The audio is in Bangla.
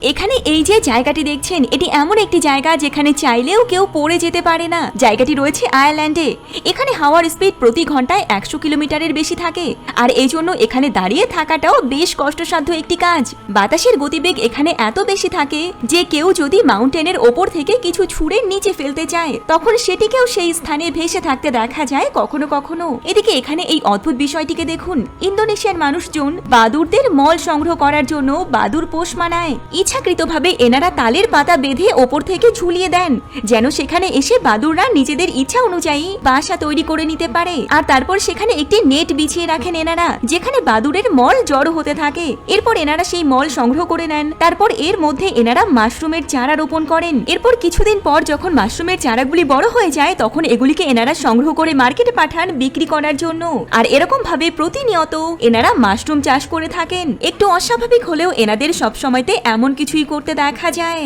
এখানে এই যে জায়গাটি দেখছেন, এটি এমন একটি জায়গা যেখানে চাইলেও কেউ পড়ে যেতে পারে না। জায়গাটি রয়েছে আয়ারল্যান্ডে। এখানে হাওয়ার স্পিড প্রতি ঘন্টায় 100 কিলোমিটারের বেশি থাকে, আর এই জন্য এখানে দাঁড়িয়ে থাকাটাও বেশ কষ্টসাধ্য একটি কাজ। বাতাসের গতিবেগ এখানে এত বেশি থাকে যে কেউ যদি মাউন্টেনের ওপর থেকে কিছু ছুঁড়ে নিচে ফেলতে চায়, তখন সেটিকেও সেই স্থানে ভেসে থাকতে দেখা যায় কখনো কখনো। এদিকে এখানে এই অদ্ভুত বিষয়টিকে দেখুন, ইন্দোনেশিয়ার মানুষজন বাদুড়দের মল সংগ্রহ করার জন্য বাদুড় পোষ মানায়। ইচ্ছাকৃতভাবে এনারা তালের পাতা বেঁধে ওপর থেকে ঝুলিয়ে দেন, যেন সেখানে এসে বাদুড়রা নিজেদের ইচ্ছা অনুযায়ী বাসা তৈরি করে নিতে পারে। আর তারপর সেখানে একটি নেট বিছিয়ে রাখেন এনারা, যেখানে বাদুড়ের মল জড়ো হতে থাকে। এরপর এনারা সেই মল সংগ্রহ করে নেন। তারপর এর মধ্যে এনারা মাশরুমের চারা রোপণ করেন। এরপর কিছুদিন পর যখন মাশরুমের চারাগুলি বড় হয়ে যায়, তখন এগুলিকে এনারা সংগ্রহ করে মার্কেটে পাঠান বিক্রি করার জন্য। আর এরকম ভাবে প্রতিনিয়ত এনারা মাশরুম চাষ করে থাকেন। একটু অস্বাভাবিক হলেও এনাদের সবসময়তে এমন কিছুই করতে দেখা যায়।